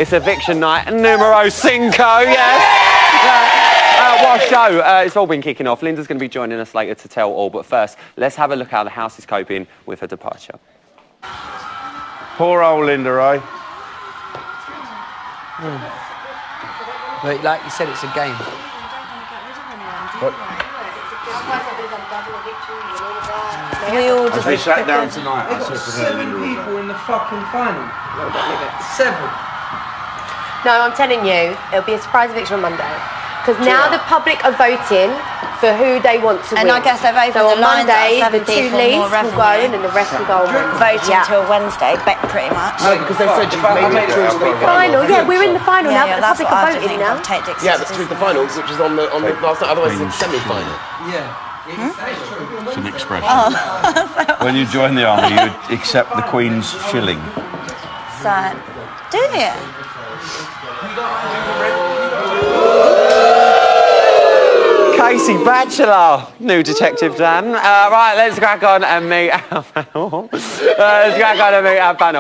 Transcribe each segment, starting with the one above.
It's eviction night numero cinco, yes. What a show. It's all been kicking off. Linda's going to be joining us later to tell all, but first, let's have a look how the house is coping with her departure. Poor old Linda, right? But like you said, it's a game. What? We all just... As we sat down tonight, I said to her, Linda, people in the fucking final. 7. No, I'm telling you, it'll be a surprise eviction on Monday. Because now the public are voting for who they want to win. And I guess they've opened so on the lines Monday, at the 2 70 leads for more will go in and the rest will go on. Voting till Wednesday, pretty much. No, because they said you've made it. Final, yeah, we're in the final now, Yeah, but the that's public what are I voting think now. of Tate Dixon. Yeah, but through the finals, which is on the last night, otherwise it's semi-final. Yeah. it's an expression. When you join the army, you accept the Queen's shilling. So, do you? Casey Batchelor, new Detective Dan. Right, let's crack on and meet our panel.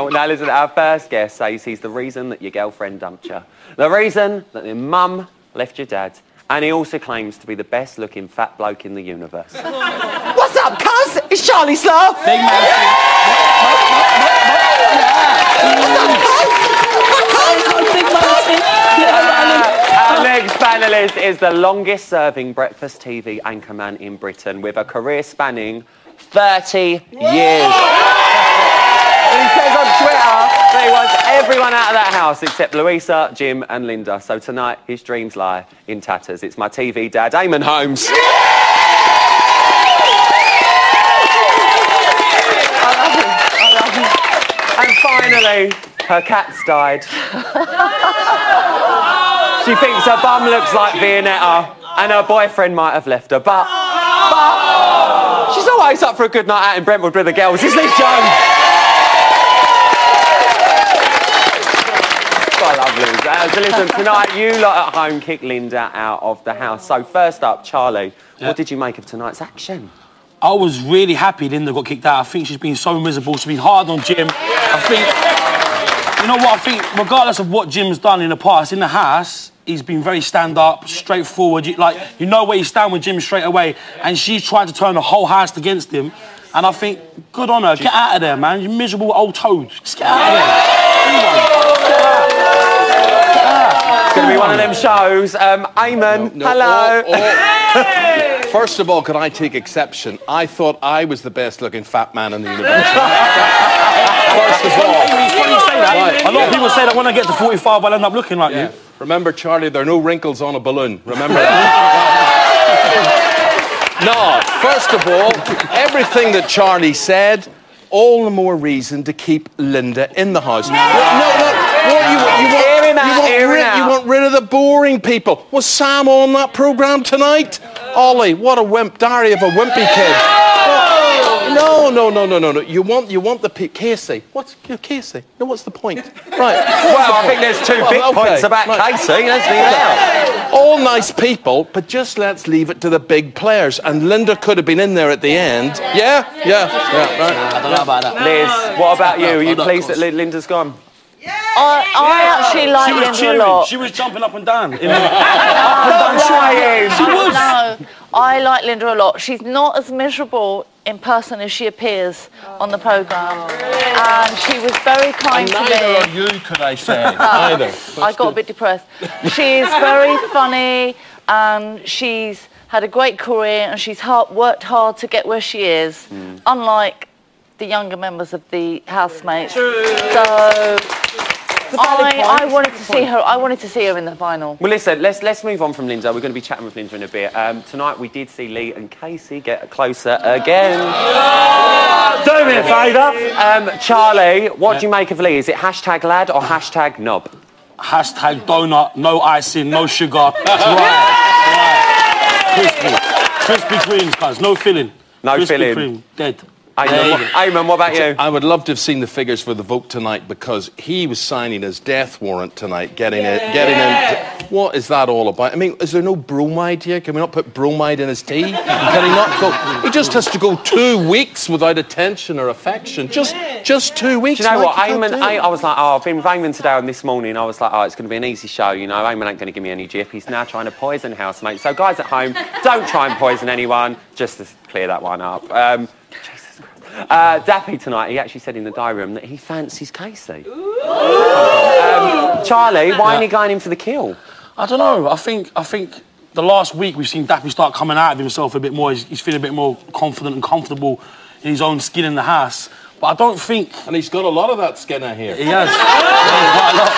Now listen, our first guest says he's the reason that your girlfriend dumped you. The reason that your mum left your dad. And he also claims to be the best looking fat bloke in the universe. What's up, cuz? It's Charlie Slough. Big man. Our next panellist is the longest serving breakfast TV anchorman in Britain with a career spanning 30 years. He says on Twitter that he wants everyone out of that house except Louisa, Jim and Linda. So tonight, his dreams lie in tatters. It's my TV dad, Eamon Holmes. I love him. And finally, her cat's died. She thinks her bum looks like Viennetta and her boyfriend might have left her, but she's always up for a good night out in Brentwood with the girls. It's Liz Jones. I love Liz. So listen, tonight you lot at home kick Linda out of the house. So first up, Charlie, what did you make of tonight's action? I was really happy Linda got kicked out. I think she's been so miserable. She's been hard on Jim. I think, you know what, I think regardless of what Jim's done in the past, in the house, he's been very stand-up, straightforward. You know where you stand with Jim straight away. And she's tried to turn the whole house against him. And I think, good on her. Get out of there, man. You miserable old toad. Just get out of there. It's going to be one of them shows. Eamon, hello. First of all, can I take exception? I thought I was the best-looking fat man in the universe. First of all. Right. A lot of people say that when I get to 45, I'll end up looking like you. Remember, Charlie, there are no wrinkles on a balloon. Remember that. No, first of all, everything that Charlie said, all the more reason to keep Linda in the house. You want rid of the boring people. Was Sam on that programme tonight? Ollie, what a wimp. Diary of a wimpy kid. No. You want the Casey. What's Casey? No, what's the point? Right. Well, I think there's two big points about Casey. Let's leave it out. All nice people, but just let's leave it to the big players. And Linda could have been in there at the end. Yeah. Right. I don't know about that. Liz, what about you? Are you pleased that Linda's gone? I actually like Linda a lot. She was jumping up and down. She was. No, I like Linda a lot. She's not as miserable in person as she appears on the programme. And she was very kind to me. Neither are you, could I say. Neither. I got a bit depressed. She's very funny and she's had a great career and she's worked hard to get where she is, unlike the younger members of the housemates. So I wanted to see her. I wanted to see her in the final. Well, listen, let's move on from Linda. We're going to be chatting with Linda in a bit. Tonight we did see Lee and Casey get closer again. Do me a favour. Charlie, what do you make of Lee? Is it hashtag lad or hashtag knob? Hashtag donut, no icing, no sugar, dry. Crispy creams, guys, no filling. No Crispy filling. Cream, dead. Eamon, what about you? I would love to have seen the figures for the vote tonight because he was signing his death warrant tonight, getting in. What is that all about? I mean, is there no bromide here? Can we not put bromide in his tea? Can he not go? He just has to go 2 weeks without attention or affection. Just 2 weeks. Do you know what, Eamon? I was like, I've been with Eamon today and this morning. I was like, it's going to be an easy show. You know, Eamon ain't going to give me any jip. He's now trying to poison housemates. So guys at home, don't try and poison anyone. Just to clear that one up. Jesus Christ. Dappy tonight, he actually said in the diary room that he fancies Casey. Charlie, why ain't he going in for the kill? I don't know. I think the last week we've seen Dappy start coming out of himself a bit more. He's feeling a bit more confident and comfortable in his own skin in the house. But I don't think... And he's got a lot of that skin out here. He has. Quite a lot.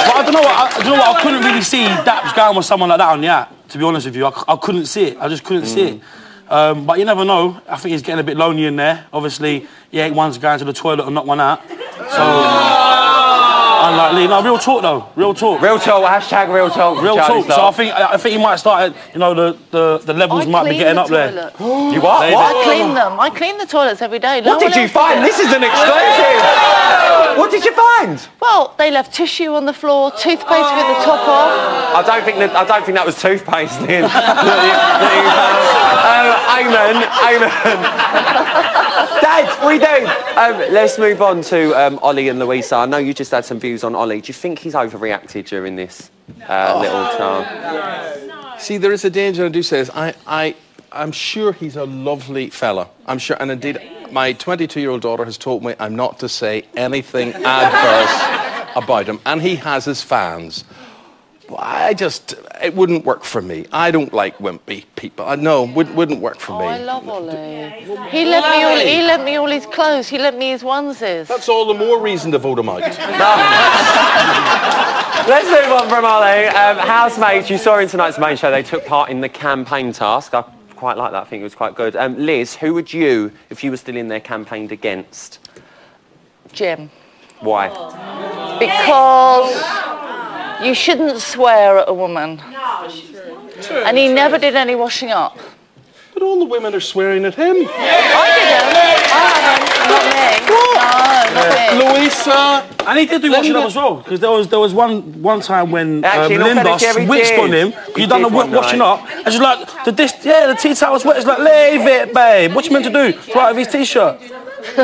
But I don't know what, I couldn't really see Daps going with someone like that on the app, to be honest with you. I couldn't see it. I just couldn't see it. But you never know. I think he's getting a bit lonely in there. Obviously, he ain't one's going to the toilet and knock one out. So... Unlikely. No, real talk though. Real talk. Real talk. Hashtag real talk. Real talk. So I think he might start. You know, the levels might be getting up there. You what? I clean them. I clean the toilets every day. What did you find? This is an exclusive. What did you find? Well, they left tissue on the floor, toothpaste with the top off. I don't think that was toothpaste, Lynn. Eamon. Dad, what are you doing? Let's move on to Ollie and Louisa. I know you just had some views on Ollie. Do you think he's overreacted during this little time? No. See, there is a danger, I do say this. I'm sure he's a lovely fella. I'm sure, and indeed, my 22-year-old daughter has told me I'm not to say anything adverse about him, and he has his fans. It wouldn't work for me. I don't like wimpy people. Wouldn't work for me. I love Ollie. He lent me all his clothes. He lent me his onesies. That's all the more reason to vote him out. Let's move on from Ollie. Housemates, you saw in tonight's main show, they took part in the campaign task. I quite like that. I think it was quite good. Liz, who would you, if you were still in there, campaigned against? Jim. Why? Because you shouldn't swear at a woman. No, true. And he never did any washing up. But all the women are swearing at him. I didn't. Not me. What? No, not me. Louisa. And he did do washing up as well, because there was one time when Linda switched on him. He done the washing up, and she's like, the tea towel's wet. It's like, leave it, babe. What you meant to do? Right with his t-shirt.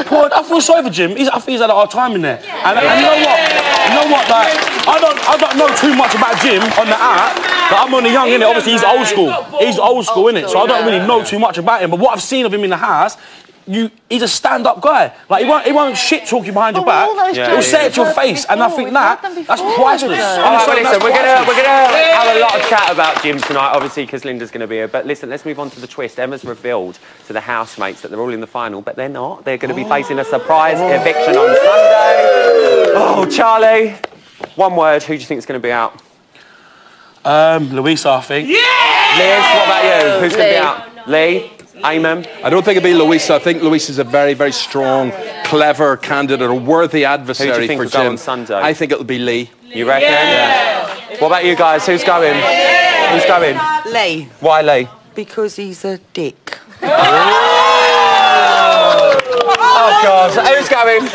Poor, I feel sorry for Jim. I think he's had a hard time in there. And you know what? Like, I don't know too much about Jim on the app. But I'm on the young, innit? Obviously, he's old school. He's old school, innit? So I don't really know too much about him. But what I've seen of him in the house, he's a stand-up guy. Like, he won't shit-talk you behind your back. He'll say it to your face. And I think that's priceless. All right, well, listen, we're gonna have a lot of chat about Jim tonight, obviously, because Linda's going to be here. But listen, let's move on to the twist. Emma's revealed to the housemates that they're all in the final, but they're not. They're going to be facing a surprise eviction on Sunday. Oh, Charlie, one word. Who do you think is going to be out? Louisa, I think. Yeah! Liz, what about you? Who's going to be out? Lee? Eamon? I don't think it'll be Louisa. I think Louisa's a very, very strong, clever candidate, a worthy adversary Who do you think for will Jim. go on Sunday? I think it'll be Lee. You reckon? Yeah. What about you guys? Who's going? Who's going? Lee. Why Lee? Because he's a dick. Oh, God. Who's going? Lee.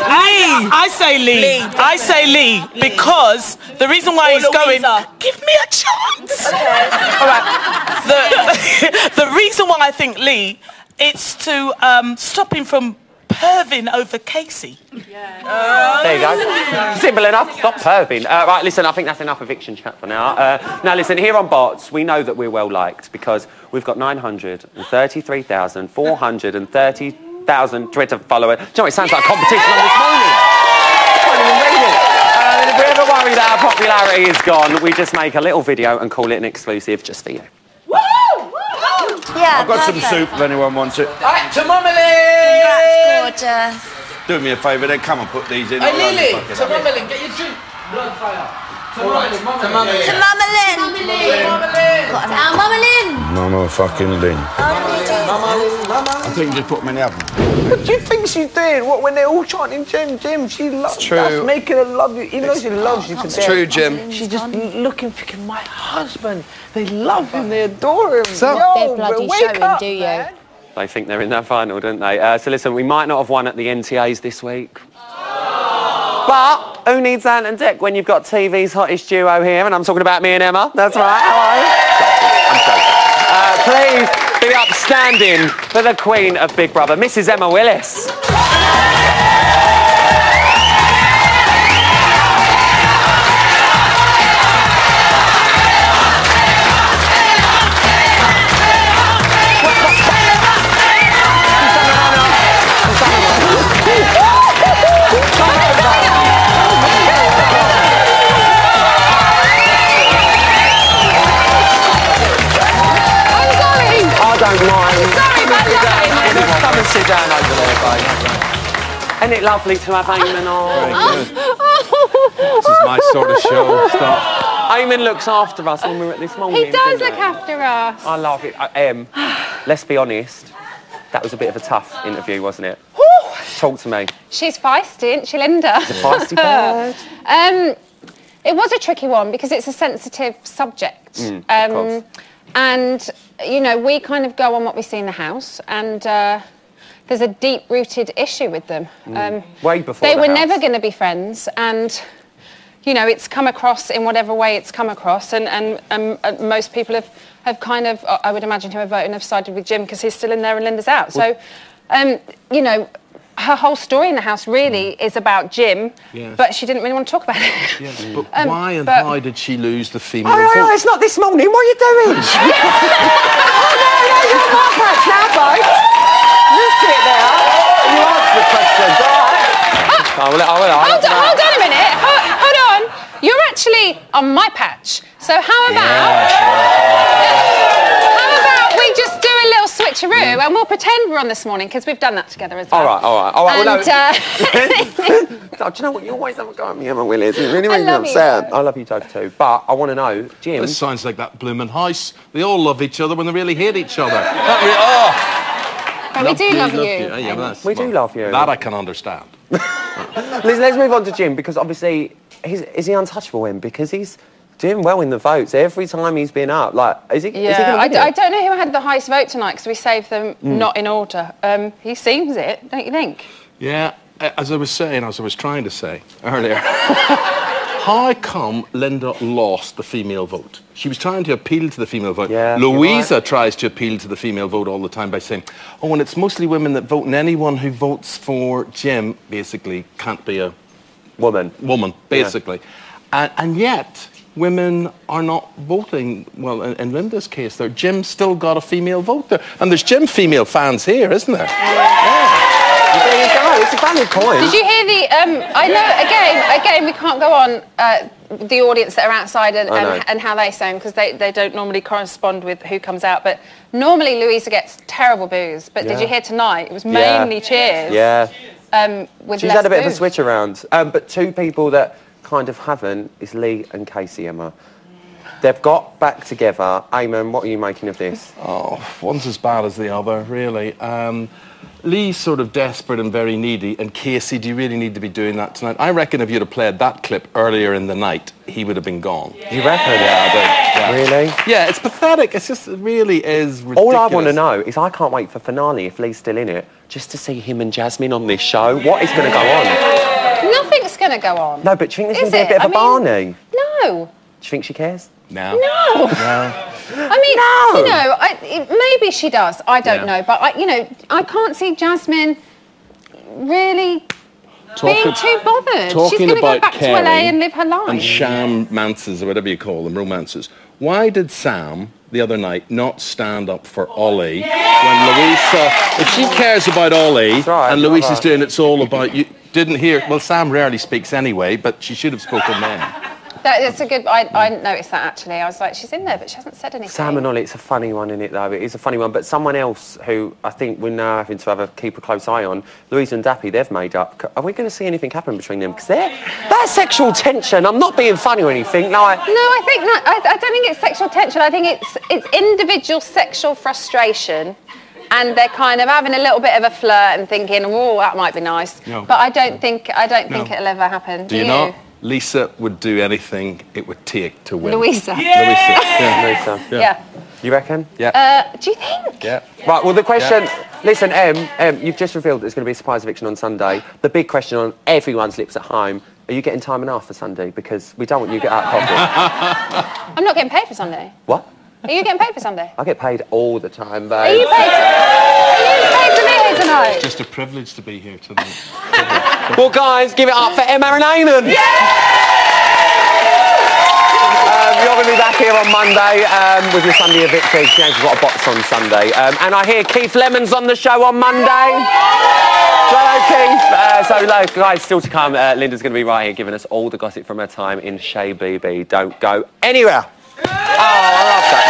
I say Lee. I say Lee because the reason why he's going... Give me a chance. Okay. All right. The reason why I think Lee, it's to stop him from perving over Casey. Yeah. There you go. Simple enough. Stop perving. Right, listen, I think that's enough eviction chat for now. Now, listen, here on Bots, we know that we're well liked because we've got 933,430,000 Twitter followers. Do you know, it sounds like a competition on this morning. I can't even read it. And if we ever worry that our popularity is gone, we just make a little video and call it an exclusive just for you. Yeah, I've got some soup if anyone wants it. All right, to Mama Lynn! Congrats, gorgeous. Do me a favour then, come and put these in. Hey, Lily, to Mama Lynn, get your drink. Blood fire. To Mama Lynn. To Mama Lynn. Mama Lynn. Mama Lynn. Mama fucking Lynn. Oh, I think you just put them in the oven. What do you think she's doing? What, when they're all chanting Jim, Jim, she loves true. making her love you, even though she loves you to death. It's true, Jim. She's just looking, thinking, my husband, they love him, they adore him. So, They're bloody wake showing, up, do you? man. They think they're in that final, don't they? So listen, we might not have won at the NTAs this week. But who needs Ant and Dec when you've got TV's hottest duo here? And I'm talking about me and Emma. That's right. Hello. I'm joking. Please be upstanding for the Queen of Big Brother, Mrs. Emma Willis. Come and sit down over there, babe. Isn't it lovely to have Eamon on? This is my sort of show. Stop. Eamon looks after us when we're at this morning. He does look after us. I love it. Let's be honest, that was a bit of a tough interview, wasn't it? Talk to me. She's feisty, isn't she, Linda? She's a feisty bird. It was a tricky one because it's a sensitive subject. Of course. And, you know, we kind of go on what we see in the house, and there's a deep-rooted issue with them. Way before they were house. never going to be friends, and, you know, it's come across in whatever way it's come across, and most people have kind of, I would imagine, who are voting have sided with Jim because he's still in there and Linda's out. So, you know, her whole story in the house really is about Jim, but she didn't really want to talk about it. Yes, but why and how did she lose the female vote? Oh, it's not this morning. What are you doing? Oh, no, you're my patch now, babe. You sit there. You answer the questions, all right? Hold on a minute. Hold on. You're actually on my patch. So how about... How about we just do a little switcheroo and we'll pretend we're on this morning because we've done that together as well. All right. And, Well, no. Do you know what? You always have a go at me, Emma Willis. It really makes me love you, upset. Joe. I love you, Joe, too. But I want to know, Jim... This sounds like that blooming house. They all love each other when they really hate each other. But we do love you. Yeah, We do love you. That I can understand. Let's move on to Jim, because obviously, is he untouchable, Em? Because he's doing well in the votes every time he's been up. Like, is he going to win I don't know who had the highest vote tonight because we saved them not in order. He seems it, don't you think? Yeah, as I was trying to say earlier, how come Linda lost the female vote? She was trying to appeal to the female vote. Yeah, Louisa tries to appeal to the female vote all the time by saying, oh, and it's mostly women that vote, and anyone who votes for Jim basically can't be a woman, basically. Yeah. And yet, women are not voting. Well, in Linda's case, there, Jim's still got a female vote there. And there's Jim female fans here, isn't there? There you go, it's a valid point. Did you hear the... I know, again, we can't go on the audience that are outside and how they sound, because they don't normally correspond with who comes out, but normally Louisa gets terrible boos, but did you hear tonight? It was mainly cheers. Yeah. With She's had a bit of a switch around. But two people that kind of haven't is Lee and Casey, Emma. They've got back together. Eamon, what are you making of this? Oh, one's as bad as the other, really. Lee's sort of desperate and very needy, and Casey, do you really need to be doing that tonight? I reckon if you'd have played that clip earlier in the night, he would have been gone. You reckon? Yeah, I do. Yeah. Really? Yeah, it's pathetic. It really is ridiculous. All I want to know is I can't wait for finale, if Lee's still in it, just to see him and Jasmine on this show. What is going to go on? Nothing's going to go on. No, but do you think there's going to be a bit of a Barney? No. Do you think she cares? No. No. I mean, you know, maybe she does. I don't know, but I can't see Jasmine really being too bothered. She's going to go back to LA and live her life. And sham-mances, or whatever you call them, romances. Why did Sam the other night not stand up for Ollie when Louisa? If she cares about Ollie and Louisa's doing it's all about you. Didn't hear. Well, Sam rarely speaks anyway, but she should have spoken then. That's a good... I noticed that, actually. I was like, she's in there, but she hasn't said anything. Sam and Ollie, it's a funny one, isn't it, though? It is a funny one. But someone else who I think we're now having to keep a close eye on, Louise and Dappy, they've made up. Are we going to see anything happen between them? Because that sexual tension, I'm not being funny or anything. No, I think not. I don't think it's sexual tension. I think it's individual sexual frustration and they're kind of having a little bit of a flirt and thinking, oh, that might be nice. No. But I don't think it'll ever happen. Do you not? Lisa would do anything it would take to win. Louisa. Louisa. Yeah. You reckon? Yeah. Do you think? Yeah. Right, well, the question... Listen, you've just revealed there's going to be a surprise eviction on Sunday. The big question on everyone's lips at home, are you getting time and a half for Sunday? Because we don't want you to get out of pocket. I'm not getting paid for Sunday. What? Are you getting paid for Sunday? I get paid all the time, babe. Are you paid to be here tonight? It's just a privilege to be here tonight. Well, guys, give it up for Emma and Ainan. You're going to be back here on Monday with your Sunday Victory. James has got a box on Sunday. And I hear Keith Lemon's on the show on Monday. Hello, Keith. So, guys, still to come. Linda's going to be right here giving us all the gossip from her time in Shea BB. Don't go anywhere. Oh, I love that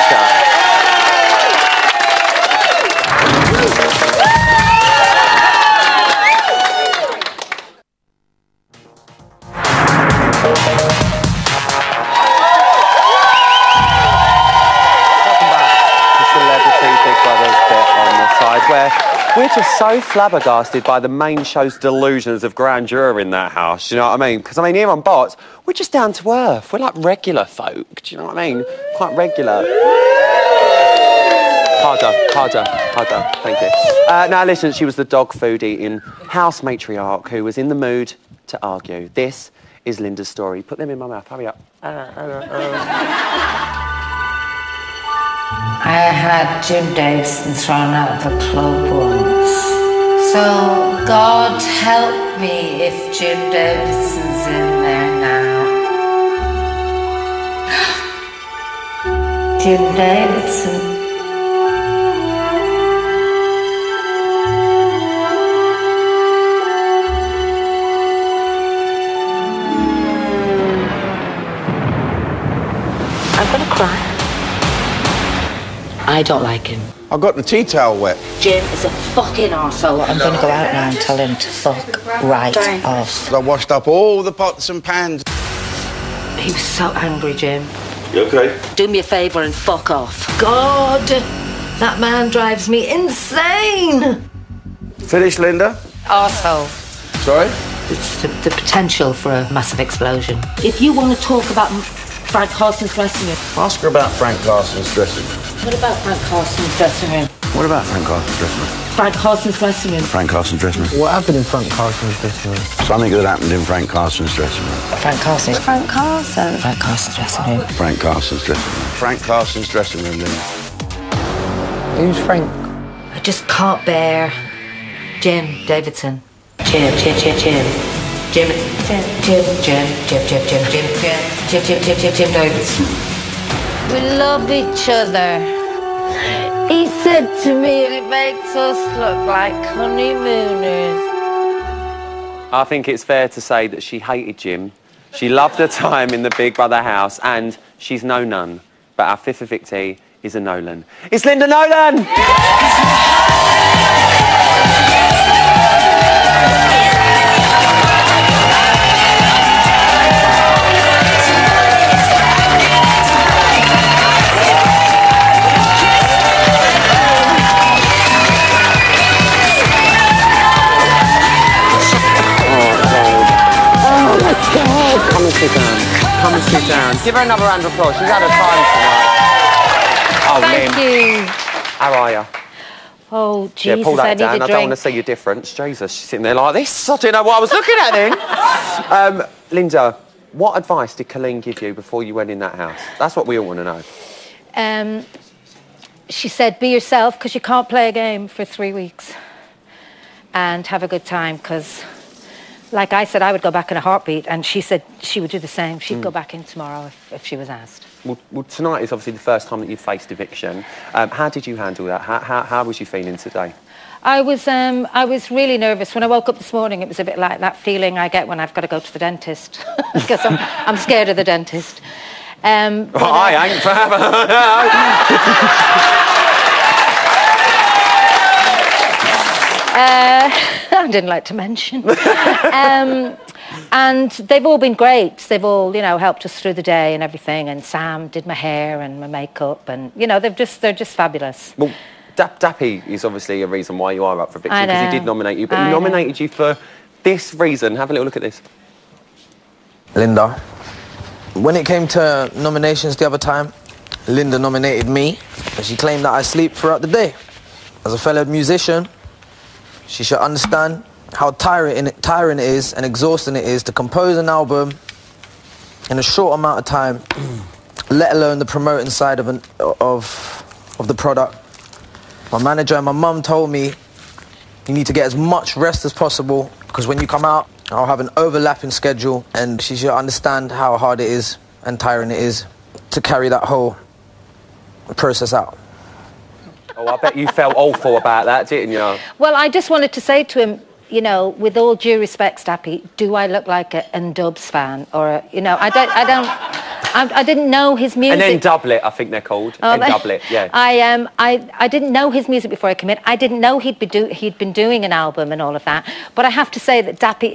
where we're just so flabbergasted by the main show's delusions of grandeur in that house, do you know what I mean? Because, I mean, here on Bots, we're just down to earth. We're like regular folk, do you know what I mean? Quite regular. Harder, thank you. Now, listen, she was the dog foodie in House Matriarch who was in the mood to argue. This is Linda's story. Put them in my mouth, hurry up. I had Jim Davison thrown out of a club once. So, God help me if Jim Davison's in there now. Jim Davison. I'm gonna cry. I don't like him. I got the tea towel wet. Jim is a fucking arsehole. I'm going to go out now and tell him to fuck right off. I washed up all the pots and pans. He was so angry, Jim. You okay? Do me a favour and fuck off. God, that man drives me insane. Finished, Linda? Arsehole. Sorry? It's the potential for a massive explosion. If you want to talk about Frank Carson's dressing room... Ask her about Frank Carson's dressing room. What about Frank Carson's dressing room? What about Frank Carson's dressing room? Frank Carson's dressing room. Frank Carson's dressing room. What happened in Frank Carson's dressing room? Something that happened in Frank Carson's dressing room. Frank Carson. Frank Carson. Frank Carson's dressing room. Frank Carson's dressing room. Frank Carson's dressing room, Linda. Who's Frank? I just can't bear Jim Davidson. Jim Davidson. We love each other. He said to me, it makes us look like honeymooners. I think it's fair to say that she hated Jim. She loved her time in the Big Brother house, and she's no nun. But our fifth evictee is a Nolan. It's Linda Nolan! Come and sit down. Come and sit down. Give her another round of applause. She's had her time tonight. Oh, Thank you. How are you? Oh, Jesus, Yeah, pull that down. I need a I don't drink. want to see your difference. Jesus, she's sitting there like this. I didn't know what I was looking at then. Linda, what advice did Colleen give you before you went in that house? That's what we all want to know. She said, be yourself, because you can't play a game for 3 weeks. And have a good time, because... Like I said, I would go back in a heartbeat, and she said she would do the same. She'd go back in tomorrow if she was asked. Well, tonight is obviously the first time that you've faced eviction. How did you handle that? How was you feeling today? I was really nervous. When I woke up this morning, it was a bit like that feeling I get when I've got to go to the dentist, because I'm scared of the dentist. I ain't for having... I didn't like to mention. And they've all been great. They've all, helped us through the day and everything. And Sam did my hair and my makeup, and they're just fabulous. Well, Dappy is obviously a reason why you are up for victory, I because he know. did nominate you, but I he know. nominated you for this reason. Have a little look at this. Linda, when it came to nominations the other time, Linda nominated me, and she claimed that I sleep throughout the day. As a fellow musician, she should understand how tiring it is and exhausting it is to compose an album in a short amount of time, let alone the promoting side of the product. My manager and my mum told me you need to get as much rest as possible, because when you come out, I'll have an overlapping schedule, and she should understand how hard it is and tiring it is to carry that whole process out. Oh, I bet you felt awful about that, didn't you? Well, I just wanted to say to him, you know, with all due respect, Stappy, do I look like an Dubs fan? Or, you know, I didn't know his music. And then Doublet, I think they're called. Oh, And Doublet, yeah. I didn't know his music before I came in. I didn't know he'd been doing an album and all of that. But I have to say that Dappy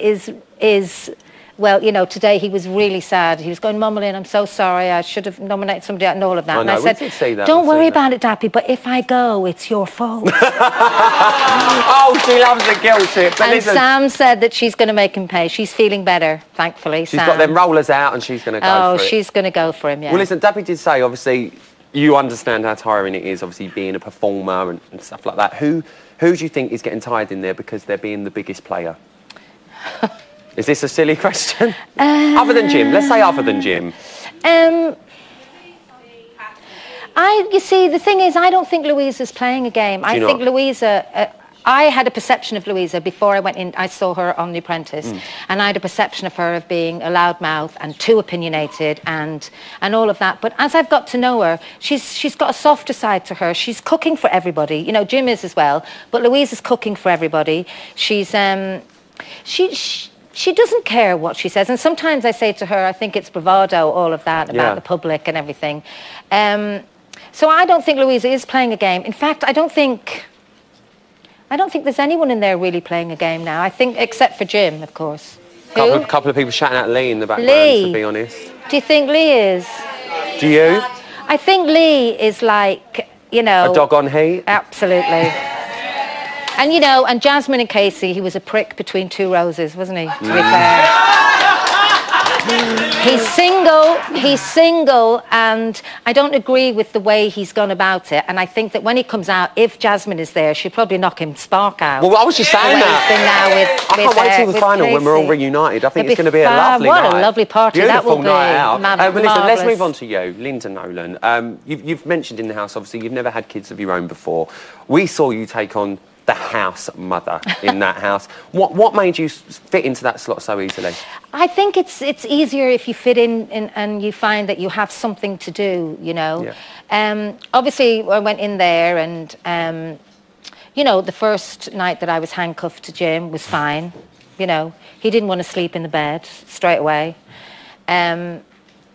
is well, you know, today he was really sad. He was going, Mum Lynn, I'm so sorry. I should have nominated somebody out and all of that. I And know, I we said, did say that, don't we've worry seen about it, Dappy, but if I go, it's your fault. Oh, she loves the guilt trip. But And listen, Sam said that she's going to make him pay. She's feeling better, thankfully, she's Sam. got them rollers out and she's going to go for it. Oh, she's going to go for him, yeah. Well, listen, Dappy did say, obviously, you understand how tiring it is, obviously, being a performer and stuff like that. Who do you think is getting tired in there because they're being the biggest player? Is this a silly question? Other than Jim. Let's say other than Jim. You see, the thing is, I don't think Louisa's playing a game. I think Louisa... I had a perception of Louisa before I went in. I saw her on The Apprentice, and I had a perception of her of being a loudmouth and too opinionated and all of that. But as I've got to know her, she's got a softer side to her. She's cooking for everybody. You know, Jim is as well, but Louisa's cooking for everybody. She's she doesn't care what she says, and sometimes I say to her, I think it's bravado, all of that about the public and everything. So I don't think Louisa is playing a game. In fact, I don't think there's anyone in there really playing a game now. I think, except for Jim, of course. Couple of people shouting at Lee in the background, Lee. to be honest. Do you think Lee is? Do you? I think Lee is like, you know... A dog on heat? Absolutely. And, you know, and Jasmine and Casey, he was a prick between two roses, wasn't he? To be fair. He's single, and I don't agree with the way he's gone about it. And I think that when he comes out, if Jasmine is there, she'll probably knock him spark out. Well, I was just saying that. I can't wait till the final when we're all reunited. I think it's going to be a lovely night. What a lovely party that will be. Beautiful night out. But listen, let's Marvellous. move on to you, Linda Nolan. You've mentioned in the house, obviously, you've never had kids of your own before. We saw you take on the house mother in that house. What made you fit into that slot so easily? I think it's easier if you fit in and you find that you have something to do, you know. Yeah. Obviously, I went in there and, you know, the first night that I was handcuffed to Jim was fine. You know, he didn't want to sleep in the bed straight away. But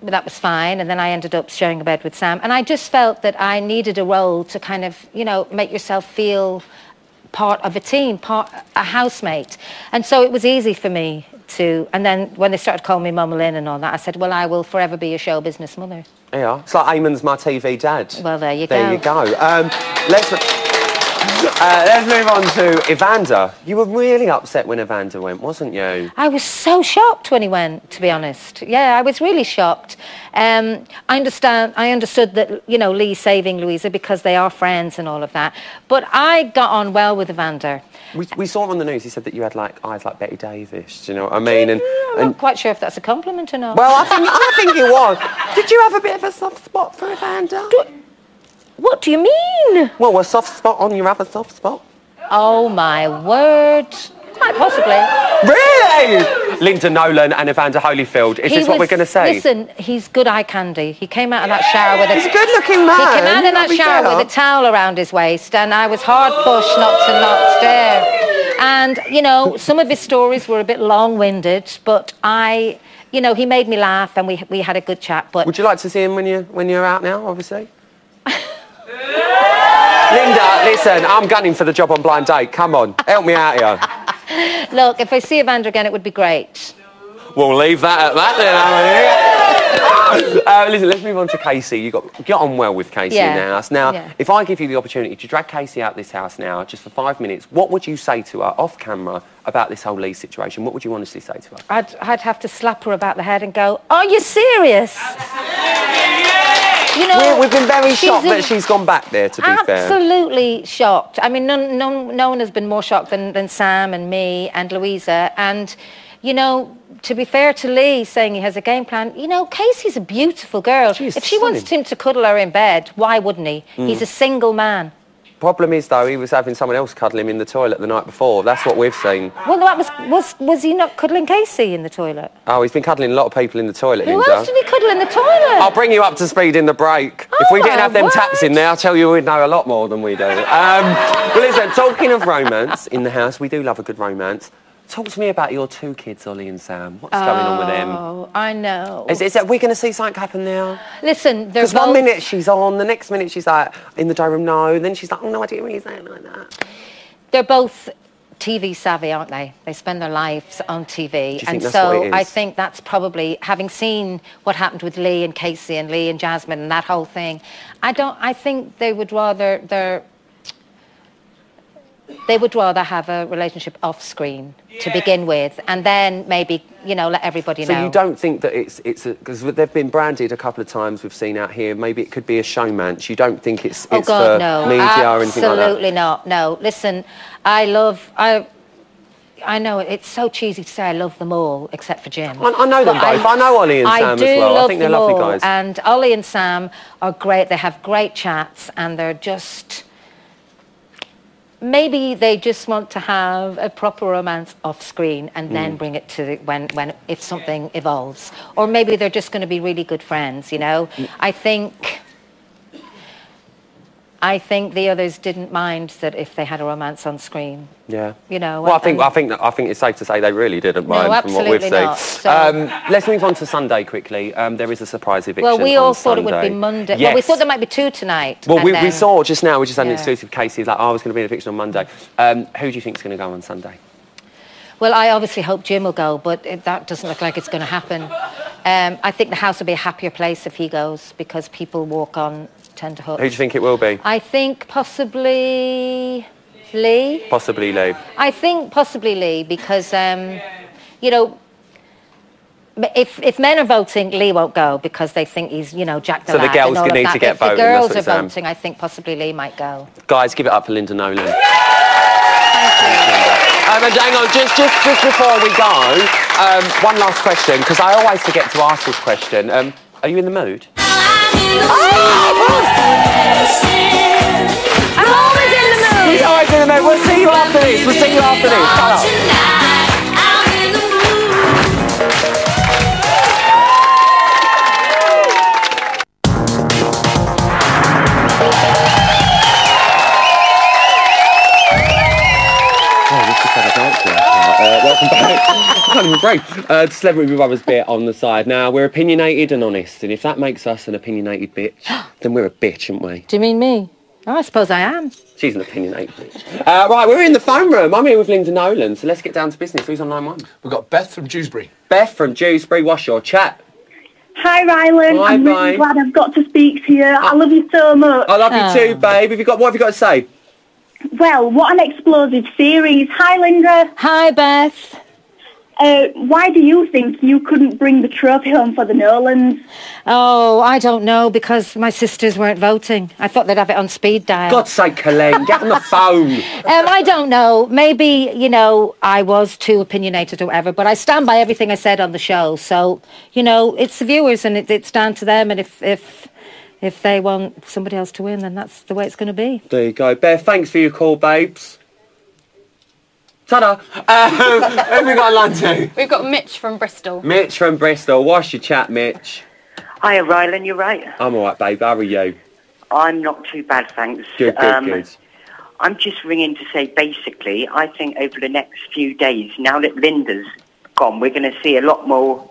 that was fine. And then I ended up sharing a bed with Sam. And I just felt that I needed a role to kind of, you know, make yourself feel part of a team, a housemate. And so it was easy for me to... And then when they started calling me Mama Lynn and all that, I said, well, I will forever be a show business mother. Yeah, it's like Eamon's my TV dad. Well, there you go. Let's move on to Evander. You were really upset when Evander went, wasn't you? I was so shocked when he went, to be honest. Yeah, I was really shocked. I understood that, you know, Lee's saving Louisa because they are friends and all of that. But I got on well with Evander. We saw on the news, he said that you had like eyes like Betty Davis, do you know what I mean? I'm not quite sure if that's a compliment or not. Well, I think it was. Did you have a bit of a soft spot for Evander? What do you mean? Well, a soft spot on your other soft spot? Oh, my word. Quite possibly. Really? Linda Nolan and Evander Holyfield. Is this what we're going to say? Listen, he's good eye candy. He came out of that shower with He's a good-looking man. He came out of that shower with a towel around his waist, and I was hard pushed not to not stare. And, you know, some of his stories were a bit long-winded, but you know, he made me laugh, and we had a good chat. But would you like to see him when you're out now, obviously? Linda, listen, I'm gunning for the job on Blind Date. Come on, help me out here. Look, if I see Evander again, it would be great. We'll leave that at that then, Listen, let's move on to Casey. You get on well with Casey in the house. Now, if I give you the opportunity to drag Casey out this house now, just for 5 minutes, what would you say to her off camera about this whole Lee situation? What would you honestly say to her? I'd have to slap her about the head and go, "Are you serious?" You know, we've been very shocked that she's gone back there, to be fair. Absolutely shocked. I mean, no one has been more shocked than Sam and me and Louisa. And, you know, to be fair to Lee, saying he has a game plan, you know, Casey's a beautiful girl. If she wants him to cuddle her in bed, why wouldn't he? He's a single man. Problem is, though, he was having someone else cuddle him in the toilet the night before. That's what we've seen. Well, that was he not cuddling Casey in the toilet? Oh, he's been cuddling a lot of people in the toilet, Who Linda. else did he cuddle in the toilet? I'll bring you up to speed in the break. If we didn't have them taps in there, I'll tell you we'd know a lot more than we do. Well, listen, talking of romance in the house, we do love a good romance. Talk to me about your two kids, Ollie and Sam. What's going on with them? Oh, I know. Is that we're going to see something happen now? Listen, there's because 1 minute she's on, the next minute she's like in the dining room, no. Then she's like, oh no, I didn't really say it like that. They're both TV savvy, aren't they? They spend their lives on TV, Do you think and that's so what it is? I think that's probably, having seen what happened with Lee and Casey and Lee and Jasmine and that whole thing. I think they would rather have a relationship off screen to begin with, and then maybe, you know, let everybody know. So you don't think that it's because they've been branded a couple of times, we've seen out here, maybe it could be a showmance. You don't think it's God, for no. media or anything like that? Absolutely not, no. Listen, I know it's so cheesy to say I love them all, except for Jim. I know them both. I know Ollie and Sam as well. I think they're lovely guys. And Ollie and Sam are great. They have great chats, and they're just... Maybe they just want to have a proper romance off screen and then bring it to if something evolves. Or maybe they're just going to be really good friends, you know? I think the others didn't mind that if they had a romance on screen. Yeah. You know. Well, I think it's safe to say they really didn't mind from what we've seen. Not. So, let's move on to Sunday quickly. There is a surprise eviction. Well, we all thought Sunday. it would be Monday. Yes. Well, we thought there might be two tonight. Well, we saw just now. We just had an exclusive. Casey like, I was going to be an eviction on Monday. Who do you think is going to go on Sunday? Well, I obviously hope Jim will go, but that doesn't look like it's going to happen. I think the house will be a happier place if he goes, because people walk on tenterhooks. Who do you think it will be? I think possibly Lee. Possibly Lee. I think possibly Lee, because, you know, if men are voting, Lee won't go because they think he's, you know, Jack the Lad. So the girls need to get voting. If the girls are voting, I think possibly Lee might go. Guys, give it up for Linda Nolan. And hang on, just before we go, one last question, because I always forget to ask this question. Are you in the mood? I'm always in the mood. He's always in the mood. We'll see you after this. We'll see you after this. Come on. Welcome back. I can't even break. Celebrity Brothers bit on the side. Now, we're opinionated and honest, and if that makes us an opinionated bitch, then we're a bitch, aren't we? Do you mean me? Oh, I suppose I am. She's an opinionated bitch. Right, we're in the phone room. I'm here with Linda Nolan, so let's get down to business. Who's on line one? We've got Beth from Dewsbury. Beth from Dewsbury, what's your chat? Hi, Rylan. Hi, I'm really glad I've got to speak to you. I love you so much. I love you too, babe. What have you got to say? Well, what an explosive series. Hi, Linda. Hi, Beth. Why do you think you couldn't bring the trophy home for the Nolans? Oh, I don't know, because my sisters weren't voting. I thought they'd have it on speed dial. God's sake, Colleen, get on the phone. I don't know. Maybe, you know, I was too opinionated or whatever, but I stand by everything I said on the show. So, you know, it's the viewers and it's down to them. And if they want somebody else to win, then that's the way it's going to be. There you go. Beth, thanks for your call, babes. Ta-da. Who have we got on line to? We've got Mitch from Bristol. Mitch from Bristol. What's your chat, Mitch? Hiya, Rylan, you right? I'm all right, babe. How are you? I'm not too bad, thanks. Good. I'm just ringing to say, basically, I think over the next few days, now that Linda's gone, we're going to see a lot more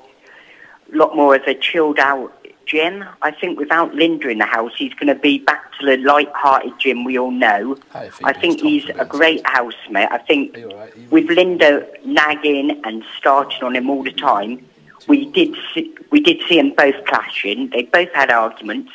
of a chilled-out Jim. I think without Linda in the house, he's going to be back to the light-hearted Jim we all know. I think he's a great housemate. I think with Linda nagging and starting on him all the time, we did see them both clashing. They both had arguments.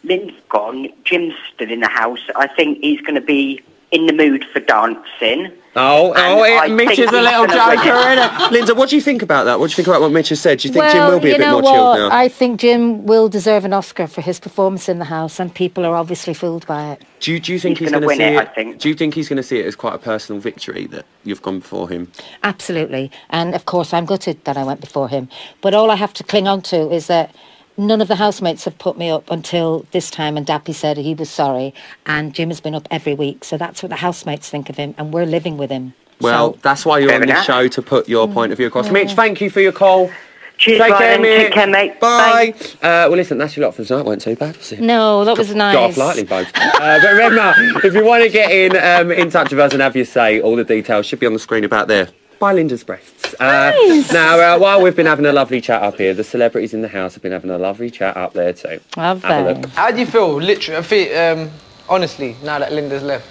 Lynn's gone. Jim's still in the house. I think he's going to be in the mood for dancing. Mitch is a little joker, isn't it? Linda, what do you think about that? What do you think about what Mitch has said? Do you think Jim will be a bit more chilled now? I think Jim will deserve an Oscar for his performance in the house, and people are obviously fooled by it. Do you think he's going to win see it? it? I think. Do you think he's going to see it as quite a personal victory that you've gone before him? Absolutely, and of course I'm gutted that I went before him. But all I have to cling on to is that none of the housemates have put me up until this time, and Dappy said he was sorry, and Jim has been up every week, so that's what the housemates think of him, and we're living with him. Well, that's why you're on this show, to put your point of view across. Mitch, thank you for your call. Cheers, Take Ryan. Take care, mate. Bye. Well, listen, that's your lot for tonight. Weren't too bad, was it? No, that was nice. Got off lightly, both. But remember, if you want to get in touch with us and have your say, all the details should be on the screen about there. By Linda's breasts. Nice. Now, while we've been having a lovely chat up here, the celebrities in the house have been having a lovely chat up there too. Have a look. How do you feel, literally, I feel, honestly, now that Linda's left?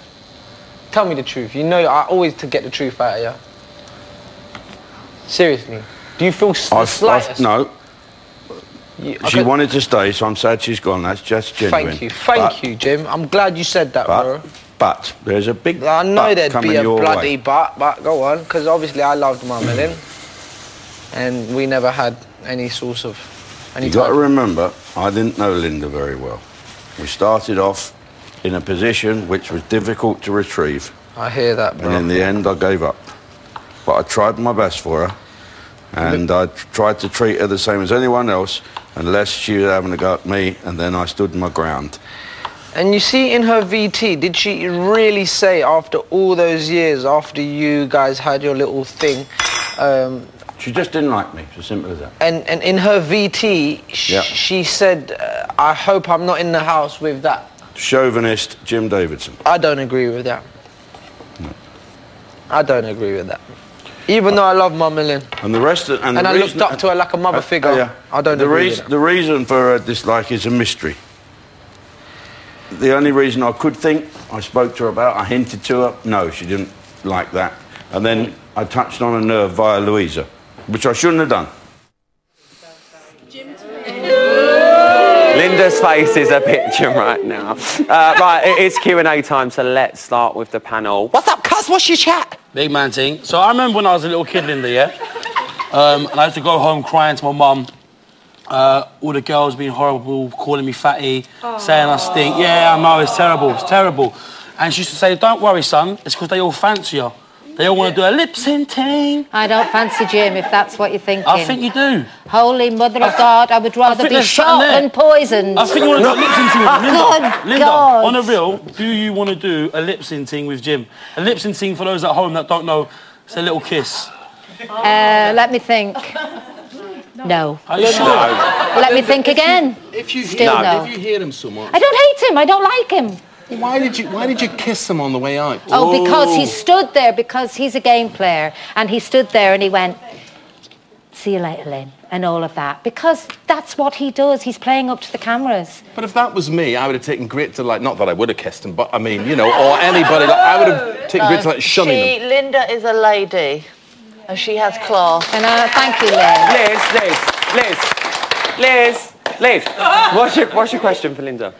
Tell me the truth. You know, I always to get the truth out of you. Seriously. Do you feel the slightest? No. She wanted to stay, so I'm sad she's gone. That's just genuine. Thank you, Jim. I'm glad you said that, bro. But there's a big I know there'd be a bloody way. but go on, because obviously I loved Mum Ellen, and we never had any source of any. You got to remember, I didn't know Linda very well. We started off in a position which was difficult to retrieve. I hear that, bro. And in the end, I gave up. But I tried my best for her, and I tried to treat her the same as anyone else, unless she was having a go at me, and then I stood my ground. And you see, in her VT, did she really say, after all those years, after you guys had your little thing... she just didn't like me, it's as simple as that. And in her VT, she said, I hope I'm not in the house with that. Chauvinist Jim Davidson. I don't agree with that. No. I don't agree with that. Even though I love Mum Ellen. And the rest of... And I looked up to her like a mother figure. I don't agree with that. The reason for her dislike is a mystery. The only reason I could think, I spoke to her about, I hinted to her, no, she didn't like that. And then I touched on a nerve via Louisa, which I shouldn't have done. Linda's face is a picture right now. Right, it is Q&A time, so let's start with the panel. What's up, cuz? What's your chat? Big man thing. So I remember when I was a little kid, Linda, yeah? And I used to go home crying to my mum. All the girls being horrible, calling me fatty, saying I stink. Yeah, I know, it's terrible, it's terrible. And she used to say, don't worry, son, it's because they all fancy you. They all want to do a lip-sync thing. I don't fancy Jim, if that's what you're thinking. I think you do. Holy Mother of God, I would rather be shot than poisoned. I think you want to do a lip-sync thing with Linda. Linda, God. on the real, do you want to do a lip-sync thing with Jim? A lip-sync thing, for those at home that don't know, it's a little kiss. Let me think. No. Are you sure? Let me think again. If you hear him so much... I don't hate him, I don't like him. Why did you kiss him on the way out? Oh, because he stood there, because he's a game player, and he stood there and he went, see you later, Lynn, and all of that, because that's what he does. He's playing up to the cameras. But if that was me, I would have taken great delight, not that I would have kissed him, but I mean, you know, or anybody, I would have taken great delight shunning him. Linda is a lady, and she has class. And thank you, Liz. Liz, what's your question for Linda?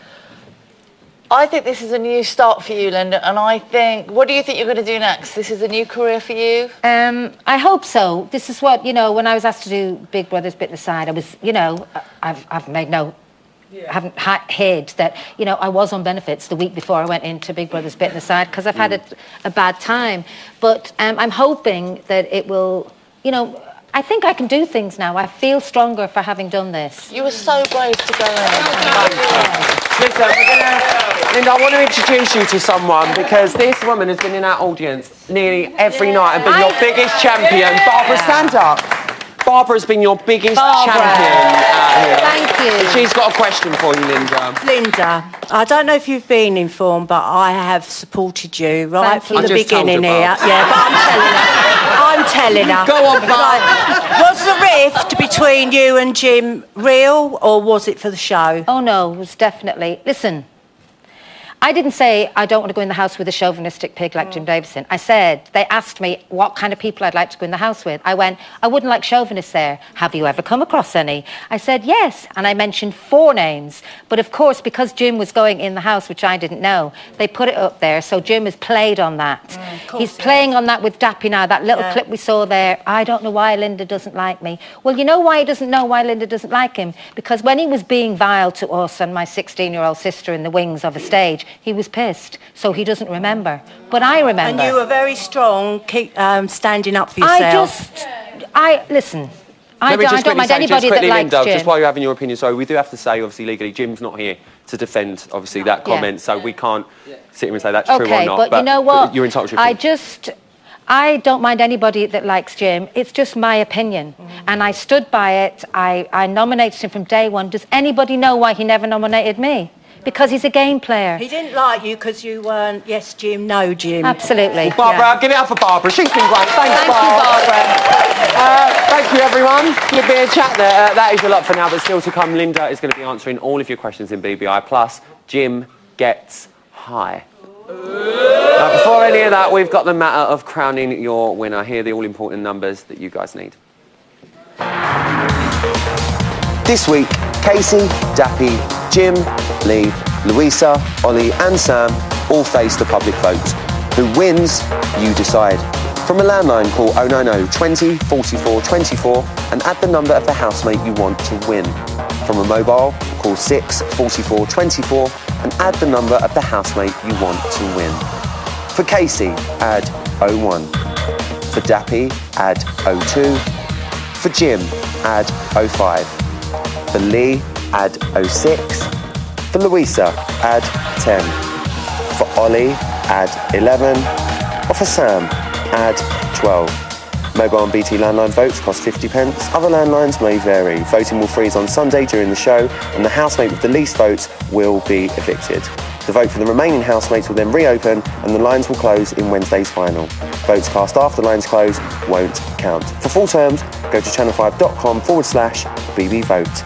I think this is a new start for you, Linda, and I think... What do you think you're going to do next? This is a new career for you? I hope so. This is what, you know, when I was asked to do Big Brother's Bitten Aside, I was, you know, I've made no... haven't hid that, you know, I was on benefits the week before I went into Big Brother's Bitten Aside because I've had a bad time. But I'm hoping that it will, you know... I think I can do things now. I feel stronger for having done this. You were so brave to go in. Listen, Linda, I want to introduce you to someone because this woman has been in our audience nearly every night and been your biggest champion. Barbara, stand up. Barbara's been your biggest champion out here. Thank you. And she's got a question for you, Linda. Linda, I don't know if you've been informed, but I have supported you right from the beginning here. Yeah, but I'm telling her. Go on, Barb. Was the rift between you and Jim real, or was it for the show? Oh, no, it was definitely... Listen, I didn't say I don't want to go in the house with a chauvinistic pig like Jim Davison. I said, they asked me what kind of people I'd like to go in the house with. I went, I wouldn't like chauvinists there. Have you ever come across any? I said, yes. And I mentioned 4 names. But of course, because Jim was going in the house, which I didn't know, they put it up there. So Jim has played on that. He's playing on that with Dappy now. That little clip we saw there. I don't know why Linda doesn't like me. Well, you know why he doesn't know why Linda doesn't like him? Because when he was being vile to us and my 16-year-old sister in the wings of a stage, he was pissed, so he doesn't remember. But I remember. And you were very strong, standing up for yourself. Listen, I don't mind anybody that likes Linda, Jim. just while you're having your opinion, sorry, we do have to say, obviously, legally, Jim's not here to defend, obviously, that comment, so we can't sit here and say that's true or not. But you know what? You're entitled to your opinion. I don't mind anybody that likes Jim. It's just my opinion. And I stood by it. I nominated him from day one. Does anybody know why he never nominated me? Because he's a game player. He didn't like you because you weren't yes Jim, no Jim. Absolutely. Well, Barbara, give it up for Barbara. She's been great. Thank you, Barbara. Thank you, everyone. Good bit of chat there. That is your lot for now, but still to come, Linda is going to be answering all of your questions in BBI. Plus, Jim gets high. Now, before any of that, we've got the matter of crowning your winner. Here are the all-important numbers that you guys need. This week, Casey, Dappy, Jim, Lee, Louisa, Ollie and Sam all face the public vote. Who wins, you decide. From a landline, call 090 20 44 24 and add the number of the housemate you want to win. From a mobile, call 6 44 24 and add the number of the housemate you want to win. For Casey, add 01. For Dappy, add 02. For Jim, add 05. For Lee, add 06. For Louisa, add 10. For Ollie, add 11. Or for Sam, add 12. Mobile and BT landline votes cost 50p. Other landlines may vary. Voting will freeze on Sunday during the show, and the housemate with the least votes will be evicted. The vote for the remaining housemates will then reopen, and the lines will close in Wednesday's final. Votes cast after the lines close won't count. For full terms, go to channel5.com/BBVote.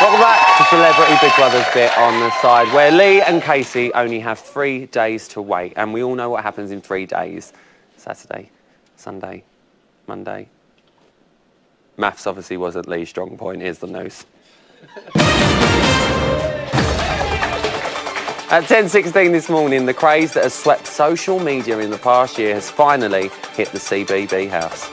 Welcome back to Celebrity Big Brother's bit on the side, where Lee and Casey only have 3 days to wait, and we all know what happens in 3 days. Saturday, Sunday, Monday. Maths obviously wasn't Lee's strong point. Here's the news. At 10:16 this morning, the craze that has swept social media in the past year has finally hit the CBB house.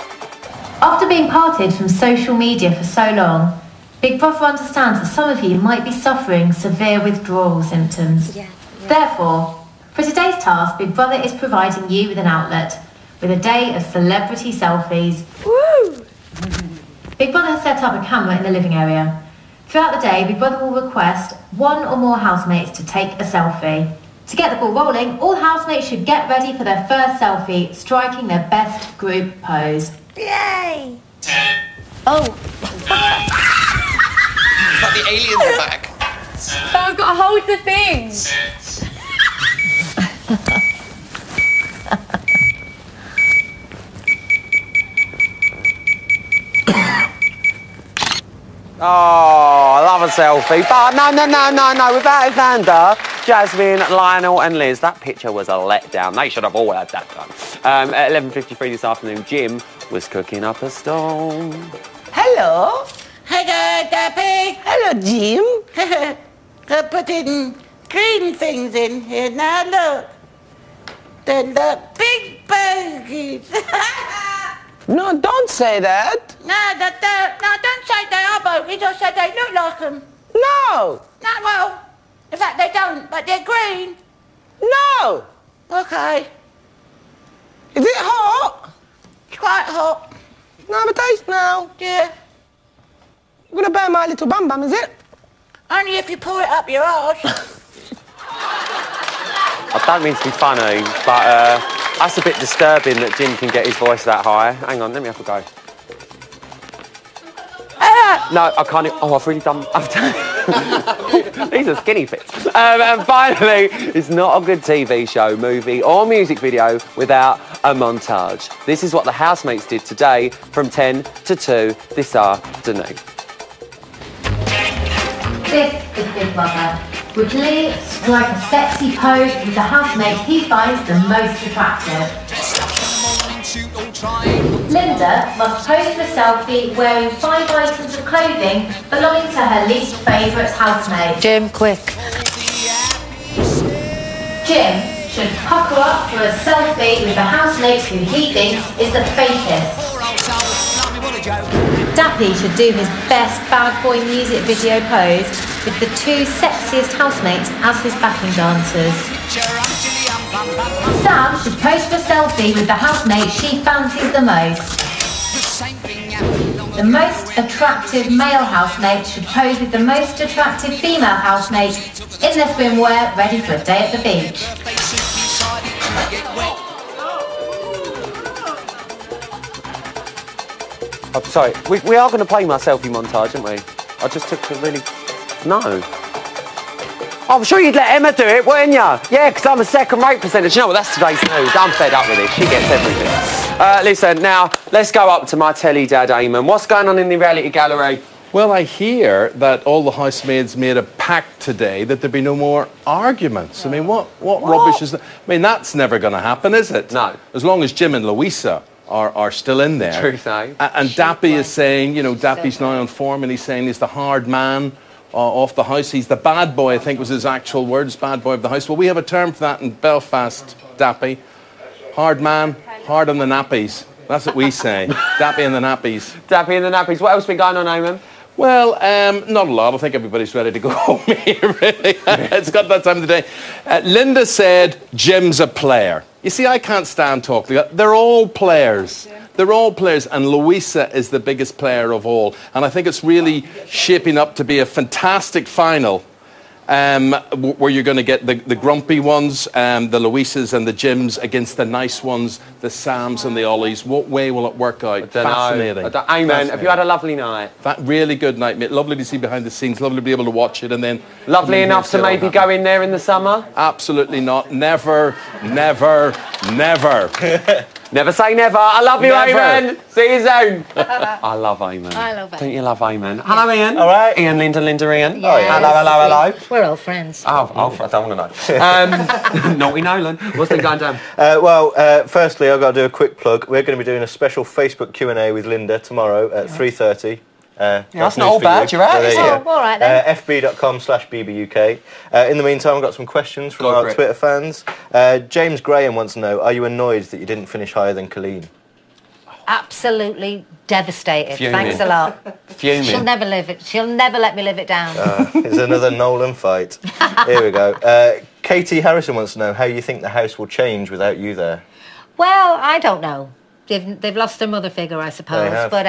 After being parted from social media for so long, Big Brother understands that some of you might be suffering severe withdrawal symptoms. Therefore, for today's task, Big Brother is providing you with an outlet, with a day of celebrity selfies. Woo! Big Brother has set up a camera in the living area. Throughout the day, Big Brother will request 1 or more housemates to take a selfie. To get the ball rolling, all housemates should get ready for their first selfie, striking their best group pose. Yay! 10. Oh. 9. It's like the aliens are back. I've got to hold the thing. 6. Oh, I love a selfie. But no. With Alexander, Jasmine, Lionel and Liz, that picture was a letdown. They should have all had that done. At 11:53 this afternoon, Jim was cooking up a storm. Hello. Hello, Dappy. Hello, Jim. They're putting green things in here now, look. Then the big bogies. No, don't say that. No, don't say they are bogies, just say they look like them. No. No, well, in fact they don't, but they're green. No. Okay. Is it hot? It's quite hot. No, have a taste now. Yeah. You're going to burn my little bum bum, is it? Only if you pour it up your arse. I don't mean to be funny, but that's a bit disturbing that Jim can get his voice that high. Hang on, let me have a go. No, I can't. Oh, I've really done. These are skinny fits. And finally, it's not a good TV show, movie, or music video without a montage. This is what the housemates did today from 10 to 2 this afternoon. This is Big Brother. Would Lee strike a sexy pose with the housemate he finds the most attractive? Linda must pose for a selfie wearing 5 items of clothing belonging to her least favourite housemate. Jim, quick. Jim should pucker up for a selfie with the housemate who he thinks is the fakest. Dappy should do his best bad boy music video pose with the 2 sexiest housemates as his backing dancers. Sam should post for a selfie with the housemate she fancies the most. The most attractive male housemate should pose with the most attractive female housemate in their swimwear, ready for a day at the beach. I'm sorry, we are going to play my selfie montage, aren't we? I just took a really... No. I'm sure you'd let Emma do it, wouldn't you? Yeah, because I'm a second-rate presenter. Do you know what? That's today's news. I'm fed up with it. She gets everything. Listen, now, let's go up to my telly dad, Eamon. What's going on in the reality gallery? Well, I hear that all the housemaids made a pact today that there'd be no more arguments. I mean, what rubbish is that? I mean, that's never going to happen, is it? No. As long as Jim and Louisa are still in there. Truth, eh? And Dappy is saying, you know, Dappy's now on form and he's saying he's the hard man off the house. He's the bad boy, I think was his actual words, bad boy of the house. Well, we have a term for that in Belfast, Dappy. Hard man, hard on the nappies. That's what we say. Dappy and the nappies. Dappy and the nappies. What else been going on, Eamon? Well, not a lot. I think everybody's ready to go home here, really. It's got that time of the day. Linda said Jim's a player. You see, I can't stand talking. They're all players. Yeah. They're all players, and Louisa is the biggest player of all. And I think it's really shaping up to be a fantastic final where you're going to get the grumpy ones, the Louisas and the Jims against the nice ones, the Sams and the Ollies. What way will it work out? Fascinating. Amen. Have you had a lovely night? Really good night, mate. Lovely to see behind the scenes. Lovely to be able to watch it and then... Lovely enough to maybe go in there in the summer? Absolutely not. Never, never, never. Never say never. I love you, Eamon. See you soon. I love Eamon. I love Eamon. Don't you love Eamon? Hello, Ian. All right. Ian, Linda, Ian. Yeah. Oh, yeah. Hello. We're all friends. Oh, I don't want to know. Naughty Nolan. What's been going down? Firstly, I've got to do a quick plug. We're going to be doing a special Facebook Q&A with Linda tomorrow at 3:30. That's not all bad, you're right. All right then. fb.com/bbuk. In the meantime, I've got some questions from our Twitter fans. James Graham wants to know, are you annoyed that you didn't finish higher than Colleen? Absolutely devastated. Fuming. Thanks a lot. Fuming. She'll never let me live it down. It's another Nolan fight. Here we go. Katie Harrison wants to know how you think the house will change without you there. Well, I don't know. They've lost their mother figure, I suppose. They have. But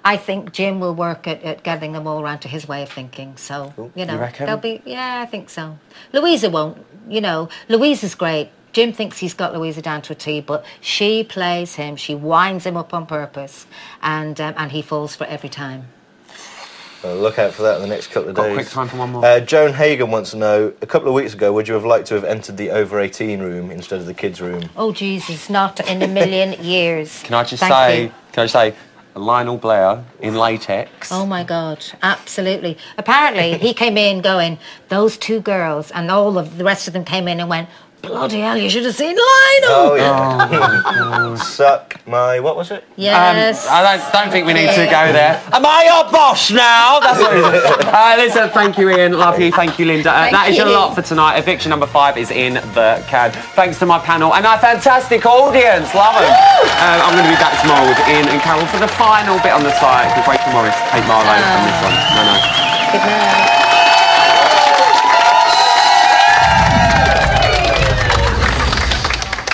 I think Jim will work at getting them all around to his way of thinking. So, you know, they'll be... Yeah, I think so. Louisa won't. You know, Louisa's great. Jim thinks he's got Louisa down to a T, but she plays him. She winds him up on purpose, and he falls for it every time. Well, look out for that in the next couple of days. Quick time for one more. Joan Hagan wants to know, a couple of weeks ago, would you have liked to have entered the over-18 room instead of the kids' room? Oh, Jesus, not in a million years. Can I just say, Lionel Blair in latex? Oh, my God, absolutely. Apparently, he came in going, those 2 girls, and all of the rest of them came in and went, bloody hell, you should have seen Lionel! Oh, yeah. Suck my... What was it? Yes. I don't think we need to go there. Am I your boss now? That's what it is. Listen, thank you, Ian. Love you. Thank you, Linda. That is a lot for tonight. Eviction number 5 is in the can. Thanks to my panel and our fantastic audience. Love them. I'm going to be back tomorrow with Ian and Carol for the final bit on the site with Rachel Morris, 8 Mile Lane on this one. No. Good night.